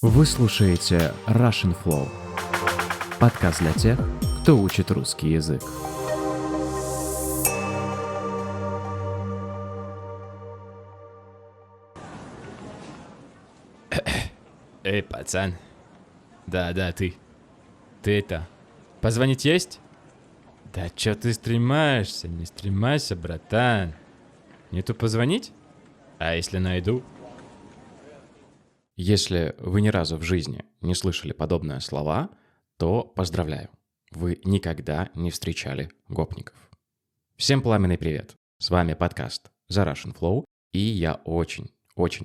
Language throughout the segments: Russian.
Вы слушаете Russian Flow, подкаст для тех, кто учит русский язык. Эй, пацан. Да, ты. Ты позвонить есть? Да чё ты стремаешься? Не стремайся, братан. Нету позвонить? А если найду? Если вы ни разу в жизни не слышали подобные слова, то поздравляю. Вы никогда не встречали гопников. Всем пламенный привет. С вами подкаст The Russian Flow, и я очень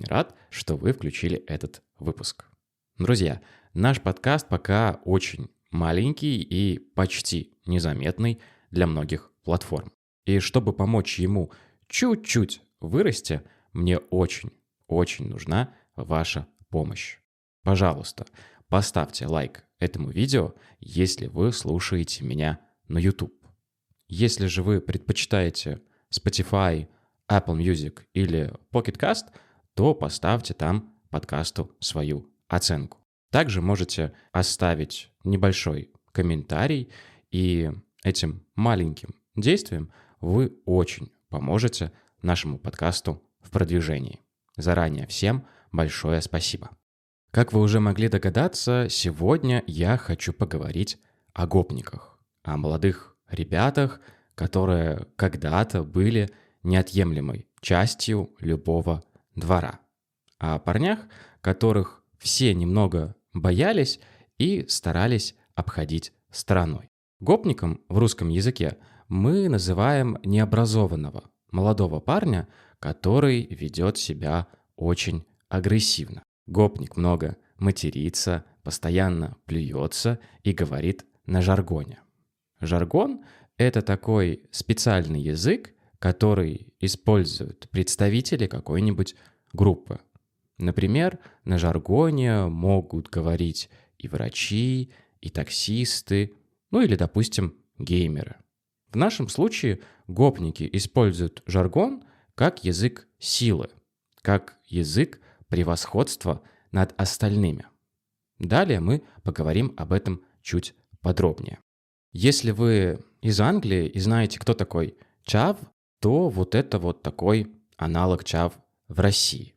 рад, что вы включили этот выпуск. Друзья, наш подкаст пока очень маленький и почти незаметный для многих платформ. И чтобы помочь ему чуть-чуть вырасти, мне очень нужна ваша помощь. Пожалуйста, поставьте лайк этому видео, если вы слушаете меня на YouTube. Если же вы предпочитаете Spotify, Apple Music или Pocket Cast, то поставьте там подкасту свою оценку. Также можете оставить небольшой комментарий, и этим маленьким действием вы очень поможете нашему подкасту в продвижении. Заранее всем большое спасибо. Как вы уже могли догадаться, сегодня я хочу поговорить о гопниках, о молодых ребятах, которые когда-то были неотъемлемой частью любого двора, о парнях, которых все немного боялись и старались обходить стороной. Гопником в русском языке мы называем необразованного молодого парня, который ведет себя очень агрессивно. Гопник много матерится, постоянно плюется и говорит на жаргоне. Жаргон – это такой специальный язык, который используют представители какой-нибудь группы. Например, на жаргоне могут говорить и врачи, и таксисты, ну или, допустим, геймеры. В нашем случае гопники используют жаргон как язык силы, как язык превосходства над остальными. Далее мы поговорим об этом чуть подробнее. Если вы из Англии и знаете, кто такой чав, то вот это вот такой аналог чав в России.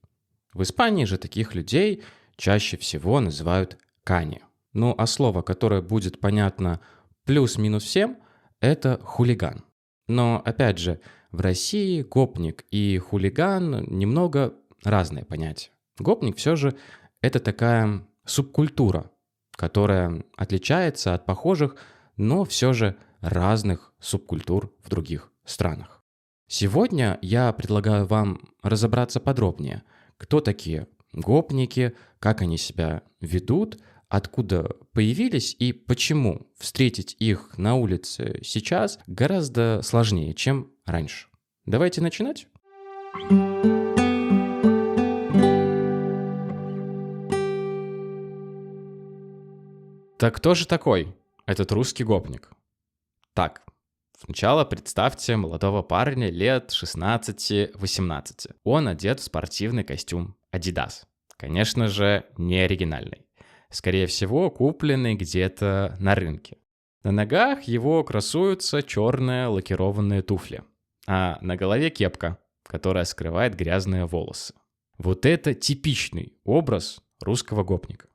В Испании же таких людей чаще всего называют кани. Ну а слово, которое будет понятно плюс-минус всем, это хулиган. Но опять же, в России гопник и хулиган немного разные понятия. Гопник все же это такая субкультура, которая отличается от похожих, но все же разных субкультур в других странах. Сегодня я предлагаю вам разобраться подробнее, кто такие гопники, как они себя ведут, откуда появились и почему встретить их на улице сейчас гораздо сложнее, чем раньше. Давайте начинать. Так кто же такой этот русский гопник? Так, сначала представьте молодого парня лет 16-18. Он одет в спортивный костюм Adidas. Конечно же, не оригинальный. Скорее всего, купленный где-то на рынке. На ногах его красуются черные лакированные туфли, а на голове кепка, которая скрывает грязные волосы. Вот это типичный образ русского гопника.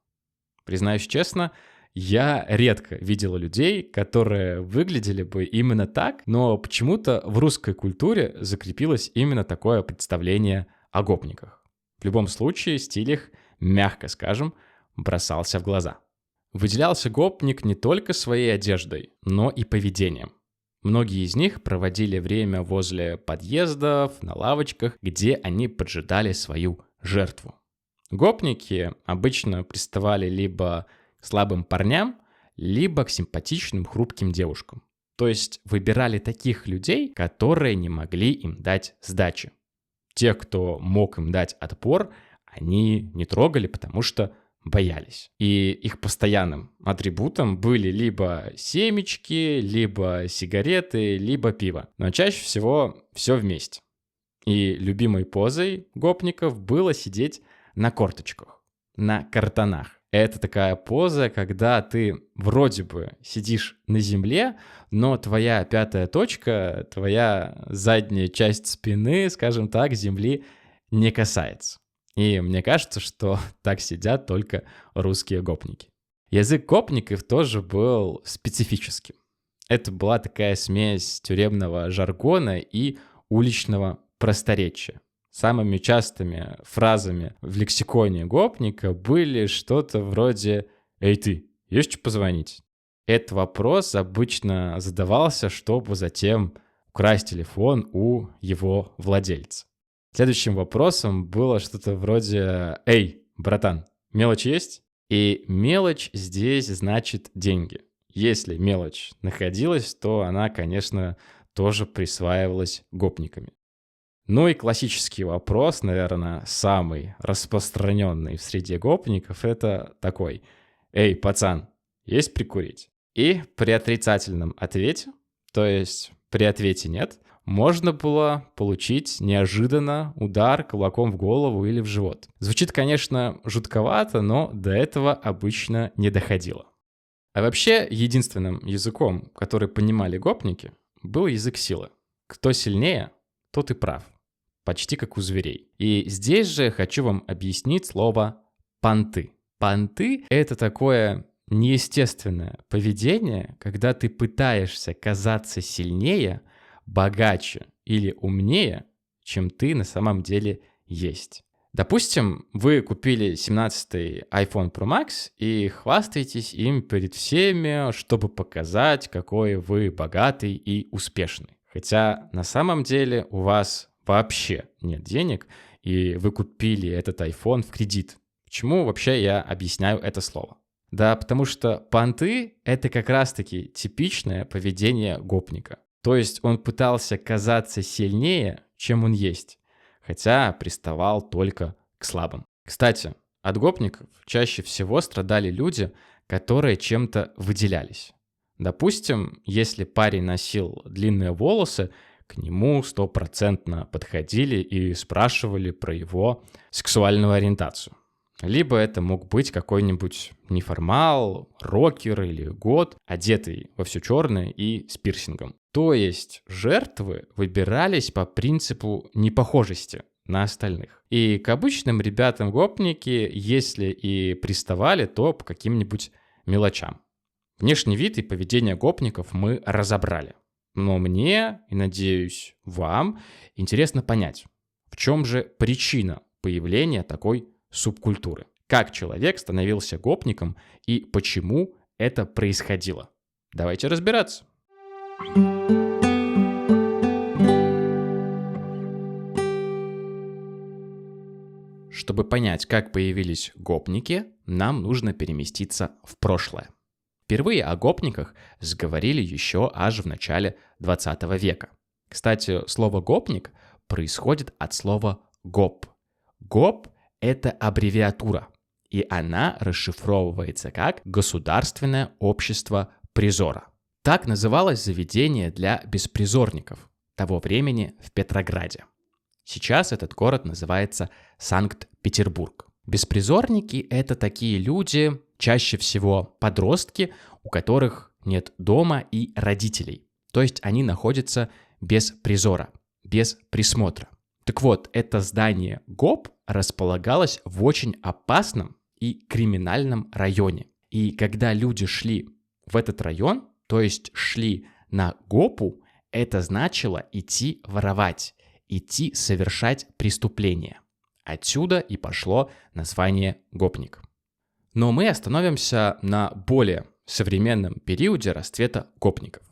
Признаюсь честно, я редко видел людей, которые выглядели бы именно так, но почему-то в русской культуре закрепилось именно такое представление о гопниках. В любом случае, стиль их, мягко скажем, бросался в глаза. Выделялся гопник не только своей одеждой, но и поведением. Многие из них проводили время возле подъездов, на лавочках, где они поджидали свою жертву. Гопники обычно приставали либо к слабым парням, либо к симпатичным хрупким девушкам. То есть выбирали таких людей, которые не могли им дать сдачи. Те, кто мог им дать отпор, они не трогали, потому что боялись. И их постоянным атрибутом были либо семечки, либо сигареты, либо пиво. Но чаще всего все вместе. И любимой позой гопников было сидеть на корточках. на картонах. Это такая поза, когда ты вроде бы сидишь на земле, но твоя пятая точка, твоя задняя часть спины, скажем так, земли не касается. И мне кажется, что так сидят только русские гопники. Язык гопников тоже был специфическим. Это была такая смесь тюремного жаргона и уличного просторечия. Самыми частыми фразами в лексиконе гопника были что-то вроде «Эй ты, есть что позвонить?». Этот вопрос обычно задавался, чтобы затем украсть телефон у его владельца. Следующим вопросом было что-то вроде «Эй, братан, мелочь есть?». И мелочь здесь значит деньги. Если мелочь находилась, то она, конечно, тоже присваивалась гопниками. Ну и классический вопрос, наверное, самый распространенный в среде гопников, это такой: «Эй, пацан, есть прикурить?». И при отрицательном ответе, то есть при ответе «нет», можно было получить неожиданно удар кулаком в голову или в живот. Звучит, конечно, жутковато, но до этого обычно не доходило. А вообще, единственным языком, который понимали гопники, был язык силы. Кто сильнее, тот и прав. Почти как у зверей. И здесь же хочу вам объяснить слово «понты». Понты — это такое неестественное поведение, когда ты пытаешься казаться сильнее, богаче или умнее, чем ты на самом деле есть. Допустим, вы купили 17-й iPhone Pro Max и хвастаетесь им перед всеми, чтобы показать, какой вы богатый и успешный. Хотя на самом деле у вас вообще нет денег, и вы купили этот iPhone в кредит. Почему вообще я объясняю это слово? Да потому что понты — это как раз-таки типичное поведение гопника. То есть он пытался казаться сильнее, чем он есть, хотя приставал только к слабым. Кстати, от гопников чаще всего страдали люди, которые чем-то выделялись. Допустим, если парень носил длинные волосы, к нему 100% подходили и спрашивали про его сексуальную ориентацию. Либо это мог быть какой-нибудь неформал, рокер или гот, одетый во все черное и с пирсингом. То есть жертвы выбирались по принципу непохожести на остальных. И к обычным ребятам гопники, если и приставали, то по каким-нибудь мелочам. Внешний вид и поведение гопников мы разобрали. Но мне, и надеюсь, вам интересно понять, в чем же причина появления такой субкультуры. Как человек становился гопником и почему это происходило. Давайте разбираться. Чтобы понять, как появились гопники, нам нужно переместиться в прошлое. Впервые о гопниках заговорили еще аж в начале 20 века. Кстати, слово «гопник» происходит от слова «гоп». «Гоп» — это аббревиатура, и она расшифровывается как «Государственное общество призора». Так называлось заведение для беспризорников того времени в Петрограде. Сейчас этот город называется Санкт-Петербург. Беспризорники — это такие люди, чаще всего подростки, у которых нет дома и родителей. То есть они находятся без призора, без присмотра. Так вот, это здание ГОП располагалось в очень опасном и криминальном районе. И когда люди шли в этот район, то есть шли на ГОПу, это значило идти воровать, идти совершать преступления. Отсюда и пошло название гопник. Но мы остановимся на более современном периоде расцвета гопников.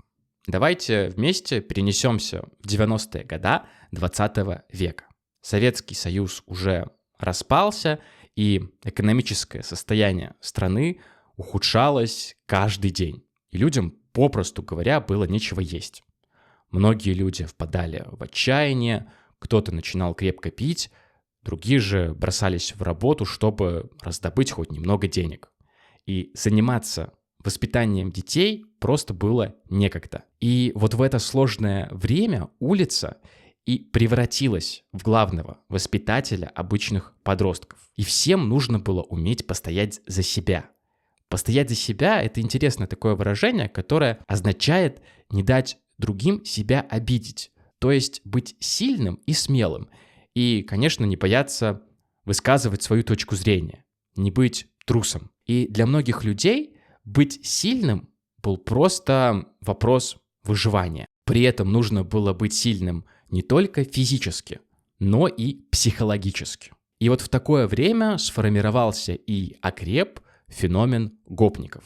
Давайте вместе перенесемся в 90-е годы 20 века. Советский Союз уже распался, и экономическое состояние страны ухудшалось каждый день. И людям, попросту говоря, было нечего есть. Многие люди впадали в отчаяние, кто-то начинал крепко пить, другие же бросались в работу, чтобы раздобыть хоть немного денег. И заниматься воспитанием детей просто было некогда. И вот в это сложное время улица и превратилась в главного воспитателя обычных подростков. И всем нужно было уметь постоять за себя. Постоять за себя — это интересное такое выражение, которое означает не дать другим себя обидеть. То есть быть сильным и смелым. И, конечно, не бояться высказывать свою точку зрения, не быть трусом. И для многих людей быть сильным был просто вопрос выживания. При этом нужно было быть сильным не только физически, но и психологически. И вот в такое время сформировался и окреп феномен гопников.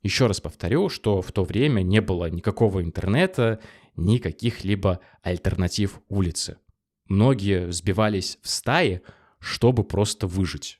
Еще раз повторю, что в то время не было никакого интернета, ни каких-либо альтернатив улице. Многие сбивались в стаи, чтобы просто выжить.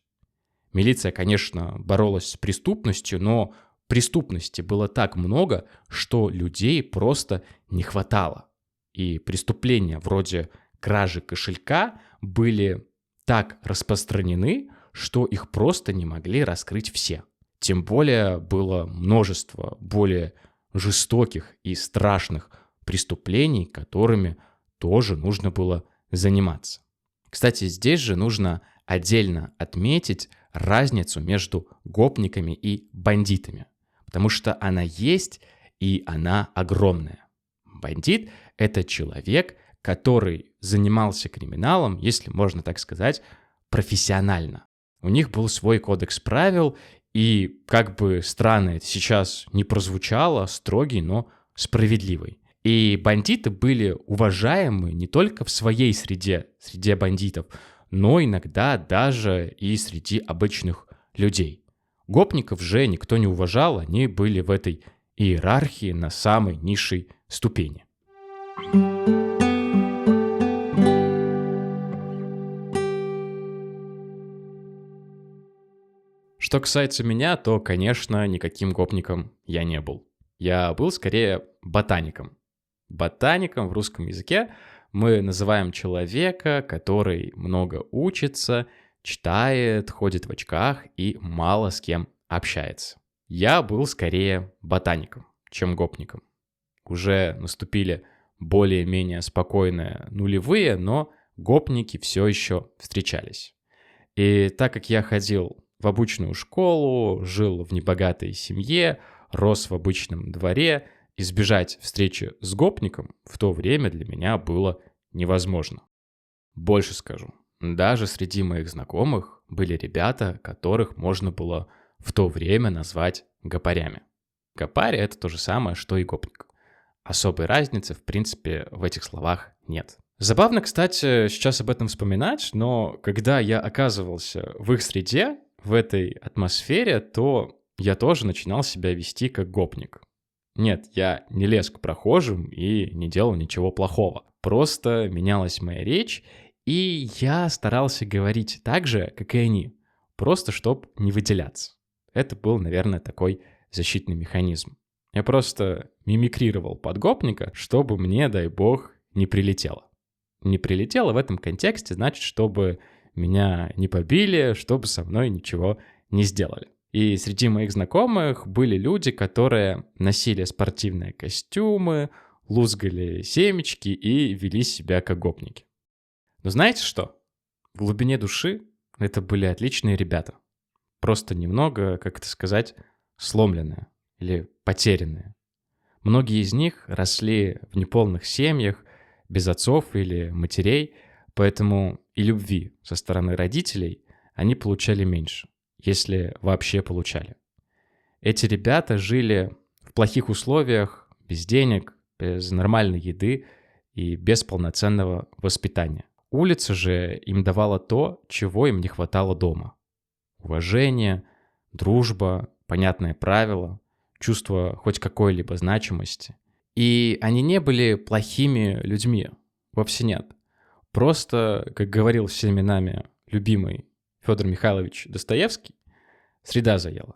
Милиция, конечно, боролась с преступностью, но преступности было так много, что людей просто не хватало. И преступления вроде кражи кошелька были так распространены, что их просто не могли раскрыть все. Тем более было множество более жестоких и страшных преступлений, которыми тоже нужно было заниматься. Кстати, здесь же нужно отдельно отметить разницу между гопниками и бандитами, потому что она есть и она огромная. Бандит — это человек, который занимался криминалом, если можно так сказать, профессионально. У них был свой кодекс правил, и как бы странно это сейчас не прозвучало, строгий, но справедливый. И бандиты были уважаемы не только в своей среде бандитов, но иногда даже и среди обычных людей. Гопников же никто не уважал, они были в этой иерархии на самой низшей ступени. Что касается меня, то, конечно, никаким гопником я не был. Я был скорее ботаником. Ботаником в русском языке мы называем человека, который много учится, читает, ходит в очках и мало с кем общается. Я был скорее ботаником, чем гопником. Уже наступили более-менее спокойные нулевые, но гопники все еще встречались. И так как я ходил в обычную школу, жил в небогатой семье, рос в обычном дворе, избежать встречи с гопником в то время для меня было невозможно. Больше скажу, даже среди моих знакомых были ребята, которых можно было в то время назвать гопарями. Гопарь — это то же самое, что и гопник. Особой разницы, в принципе, в этих словах нет. Забавно, кстати, сейчас об этом вспоминать, но когда я оказывался в их среде, в этой атмосфере, то я тоже начинал себя вести как гопник. Нет, я не лез к прохожим и не делал ничего плохого. Просто менялась моя речь, и я старался говорить так же, как и они, просто чтобы не выделяться. Это был, наверное, такой защитный механизм. Я просто мимикрировал под гопника, чтобы мне, дай бог, не прилетело. Не прилетело в этом контексте, значит, чтобы меня не побили, чтобы со мной ничего не сделали. И среди моих знакомых были люди, которые носили спортивные костюмы, лузгали семечки и вели себя как гопники. Но знаете что? В глубине души это были отличные ребята. Просто немного, как это сказать, сломленные или потерянные. Многие из них росли в неполных семьях, без отцов или матерей, поэтому и любви со стороны родителей они получали меньше, если вообще получали. Эти ребята жили в плохих условиях, без денег, без нормальной еды и без полноценного воспитания. Улица же им давала то, чего им не хватало дома. Уважение, дружба, понятные правила, чувство хоть какой-либо значимости. И они не были плохими людьми, вовсе нет. Просто, как говорил всеми нами любимый Федор Михайлович Достоевский, среда заела.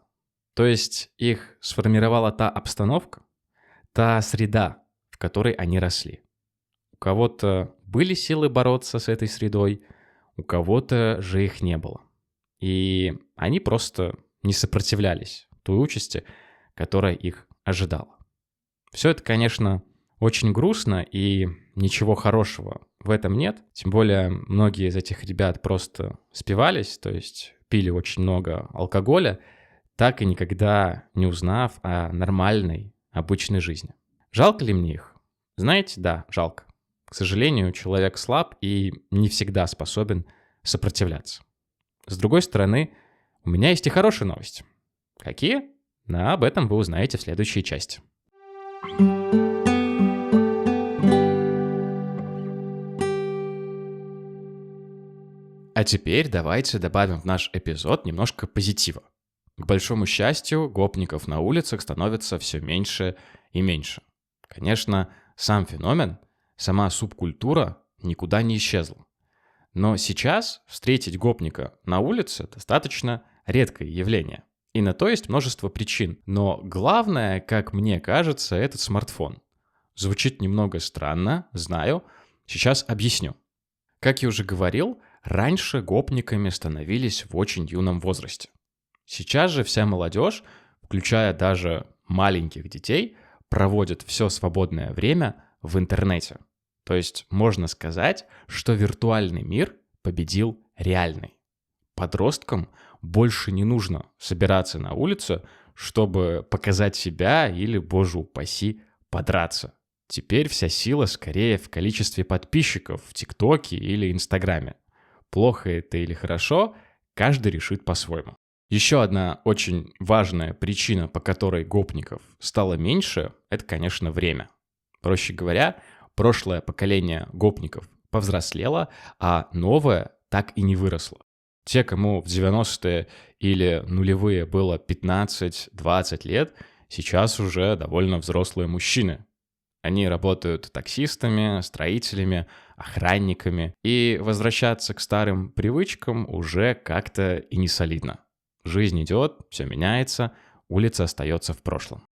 То есть их сформировала та обстановка, та среда, в которой они росли. У кого-то были силы бороться с этой средой, у кого-то же их не было. И они просто не сопротивлялись той участи, которая их ожидала. Все это, конечно, очень грустно и ничего хорошего в этом нет. Тем более многие из этих ребят просто спивались, то есть пили очень много алкоголя, так и никогда не узнав о нормальной, обычной жизни. Жалко ли мне их? Знаете, да, жалко. К сожалению, человек слаб и не всегда способен сопротивляться. С другой стороны, у меня есть и хорошие новости. Какие? Но об этом вы узнаете в следующей части. А теперь давайте добавим в наш эпизод немножко позитива. К большому счастью, гопников на улицах становится все меньше и меньше. Конечно, сам феномен, сама субкультура никуда не исчезла. Но сейчас встретить гопника на улице достаточно редкое явление. И на то есть множество причин. Но главное, как мне кажется, это смартфон. Звучит немного странно, знаю. Сейчас объясню. Как я уже говорил, раньше гопниками становились в очень юном возрасте. Сейчас же вся молодежь, включая даже маленьких детей, проводит все свободное время в интернете. То есть можно сказать, что виртуальный мир победил реальный. Подросткам больше не нужно собираться на улицу, чтобы показать себя или, боже упаси, подраться. Теперь вся сила скорее в количестве подписчиков в ТикТоке или Инстаграме. Плохо это или хорошо, каждый решит по-своему. Еще одна очень важная причина, по которой гопников стало меньше, это, конечно, время. Проще говоря, прошлое поколение гопников повзрослело, а новое так и не выросло. Те, кому в 90-е или нулевые было 15-20 лет, сейчас уже довольно взрослые мужчины. Они работают таксистами, строителями, охранниками, и возвращаться к старым привычкам уже как-то и не солидно. Жизнь идет, все меняется, улица остается в прошлом.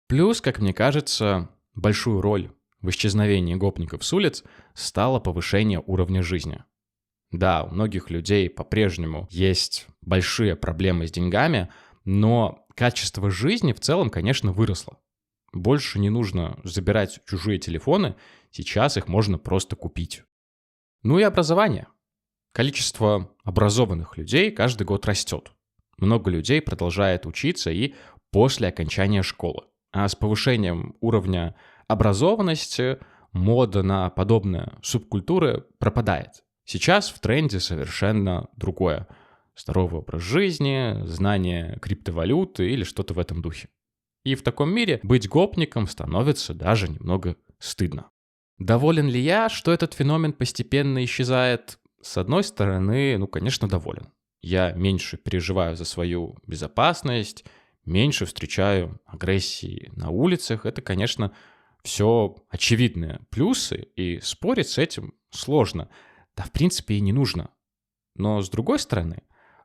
Плюс, как мне кажется, большую роль в исчезновении гопников с улиц стало повышение уровня жизни. Да, у многих людей по-прежнему есть большие проблемы с деньгами, но качество жизни в целом, конечно, выросло. Больше не нужно забирать чужие телефоны, сейчас их можно просто купить. Ну и образование. Количество образованных людей каждый год растет. Много людей продолжает учиться и после окончания школы. А с повышением уровня образованности мода на подобные субкультуры пропадает. Сейчас в тренде совершенно другое. Здоровый образ жизни, знание криптовалюты или что-то в этом духе. И в таком мире быть гопником становится даже немного стыдно. Доволен ли я, что этот феномен постепенно исчезает? С одной стороны, конечно, доволен. Я меньше переживаю за свою безопасность, меньше встречаю агрессии на улицах. Это, конечно, все очевидные плюсы, и спорить с этим сложно. Да, в принципе, и не нужно. Но, с другой стороны,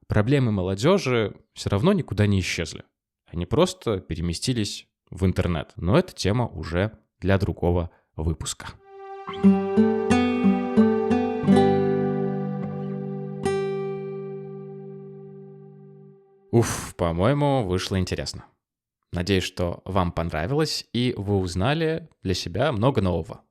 проблемы молодежи все равно никуда не исчезли. Они просто переместились в интернет. Но эта тема уже для другого выпуска. По-моему, вышло интересно. Надеюсь, что вам понравилось, и вы узнали для себя много нового.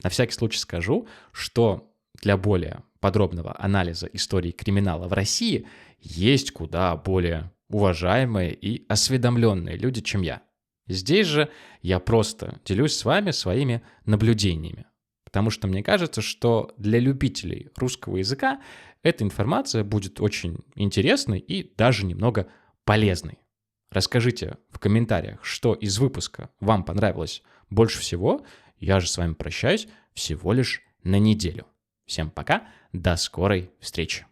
На всякий случай скажу, что для более подробного анализа истории криминала в России есть куда более уважаемые и осведомленные люди, чем я. Здесь же я просто делюсь с вами своими наблюдениями. Потому что мне кажется, что для любителей русского языка эта информация будет очень интересной и даже немного полезной. Расскажите в комментариях, что из выпуска вам понравилось больше всего. Я же с вами прощаюсь всего лишь на неделю. Всем пока, до скорой встречи.